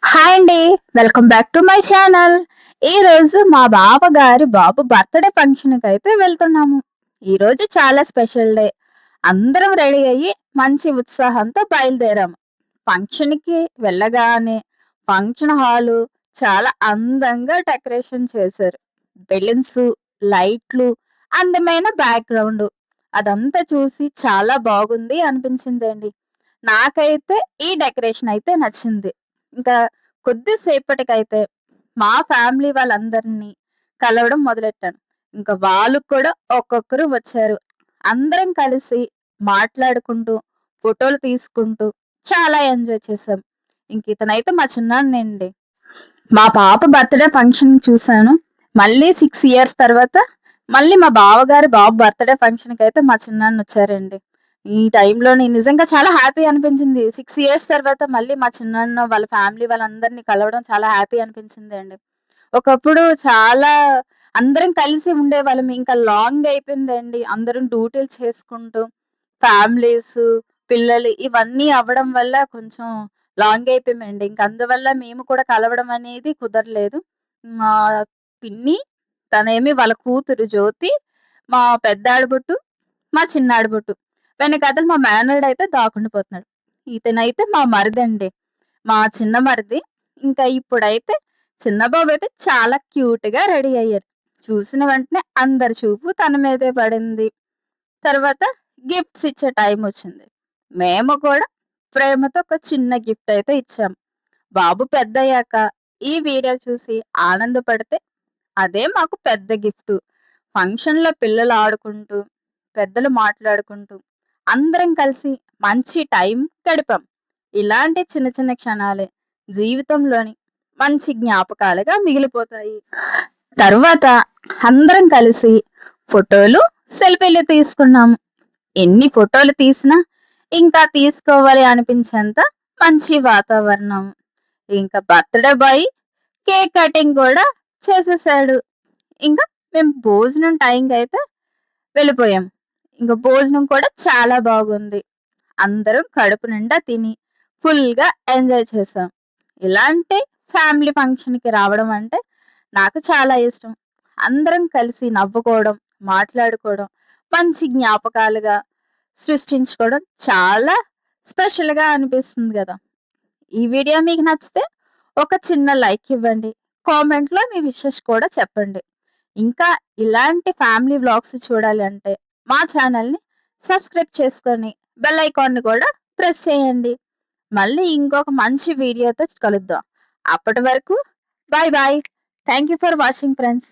Hi అండి. Welcome back to my channel. ఈరోజు మా బావగారి బాబు బర్త్‌డే ఫంక్షన్‌కైతే వెళ్తున్నాము. ఈరోజు చాలా స్పెషల్ డే. అందరం రెడీ అయ్యి మంచి ఉత్సాహంతో బయలుదేరాము. ఫంక్షన్‌కి వెళ్ళగానే ఫంక్షన్ హాలు చాలా అందంగా డెకరేషన్ చేశారు. బెలూన్సు, లైట్లు, అందమైన బ్యాక్‌గ్రౌండు అదంతా చూసి చాలా బాగుంది అనిపించిందండి. నాకైతే ఈ డెకరేషన్ అయితే నచ్చింది. ఇంకా కొద్దిసేపటికైతే మా ఫ్యామిలీ వాళ్ళందరినీ కలవడం మొదలెట్టాను. ఇంకా వాళ్ళు కూడా ఒక్కొక్కరు వచ్చారు. అందరం కలిసి మాట్లాడుకుంటూ, ఫోటోలు తీసుకుంటూ చాలా ఎంజాయ్ చేశాం. ఇతనైతే మా చిన్నాన్నండి. మా పాప బర్త్‌డే ఫంక్షన్ చూసాను. మళ్ళీ 6 ఇయర్స్ తర్వాత మళ్ళీ మా బావగారి బాబు బర్త్‌డే ఫంక్షన్‌కైతే మా చిన్నాన్నొచ్చారండి. ఈ టైంలో నేను నిజంగా చాలా హ్యాపీ అనిపించింది. 6 ఇయర్స్ తర్వాత మళ్ళీ మా చిన్నాన్న వాళ్ళ ఫ్యామిలీ వాళ్ళందరిని కలవడం చాలా హ్యాపీ అనిపించిందండి. ఒకప్పుడు చాలా అందరం కలిసి ఉండేవాళ్ళం. ఇంకా లాంగ్ అయిపోయిందండి. అందరం డ్యూటీలు చేసుకుంటూ, ఫ్యామిలీసు, పిల్లలు ఇవన్నీ అవ్వడం వల్ల కొంచెం లాంగ్ అయిపోయామండి. ఇంక అందువల్ల మేము కూడా కలవడం అనేది కుదరలేదు. మా పిన్ని తనేమి వాళ్ళ కూతురు జ్యోతి, మా పెద్ద ఆడబొట్టు, మా చిన్న ఆడబొట్టు. వెనకాతల మా మేనల్లుడయితే దాక్కుండిపోతున్నాడు. ఇతనైతే మా మరిదండి. మా చిన్న మరిది. ఇంకా ఇప్పుడైతే చిన్న బాబైతే చాలా క్యూట్‌గా రెడీ అయ్యారు. చూసిన వెంటనే అందరి చూపు తన మీదే పడింది. తర్వాత గిఫ్ట్స్ ఇచ్చే టైమొచ్చింది. మేము కూడా ప్రేమతో ఒక చిన్న గిఫ్ట్ అయితే ఇచ్చాం. బాబు పెద్దయ్యాక ఈ వీడియో చూసి ఆనందపడితే అదే మాకు పెద్ద గిఫ్టు. ఫంక్షన్‌లో పిల్లలు ఆడుకుంటూ, పెద్దలు మాట్లాడుకుంటూ, అందరం కలిసి మంచి టైం గడిపాం. ఇలాంటి చిన్న చిన్న క్షణాలే జీవితంలోని మంచి జ్ఞాపకాలుగా మిగిలిపోతాయి. తరువాత అందరం కలిసి ఫోటోలు, సెల్ఫీలు తీసుకున్నాము. ఎన్ని ఫోటోలు తీసినా ఇంకా తీసుకోవాలి అనిపించేంత మంచి వాతావరణం. ఇంకా బర్త్‌డే బాయ్ కేక్ కటింగ్ గూడా చేసేసాడు. ఇంకా మేము భోజనం టైంకయితే వెళ్ళిపోయాం. ఇంక భోజనం కూడా చాలా బాగుంది. అందరం కడుపు నిండా తిని ఫుల్‌గా ఎంజాయ్ చేశాం. ఇలాంటి ఫ్యామిలీ ఫంక్షన్‌కి రావడం అంటే నాకు చాలా ఇష్టం. అందరం కలిసి నవ్వుకోవడం, మాట్లాడుకోవడం, మంచి జ్ఞాపకాలుగా సృష్టించుకోవడం చాలా స్పెషల్‌గా అనిపిస్తుంది గదా! ఈ వీడియో మీకు నచ్చితే ఒక చిన్న లైక్ ఇవ్వండి. కామెంట్‌లో మీ విషెస్ కూడా చెప్పండి. ఇంకా ఇలాంటి ఫ్యామిలీ వ్లాగ్స్ చూడాలి అంటే మా ఛానల్‌ని సబ్స్క్రైబ్ చేసుకొని బెల్ ఐకాన్‌ని కూడా ప్రెస్ చేయండి. మళ్ళీ ఇంకొక మంచి వీడియోతో కలుద్దాం. అప్పటి వరకు bye bye. Thank you for watching friends.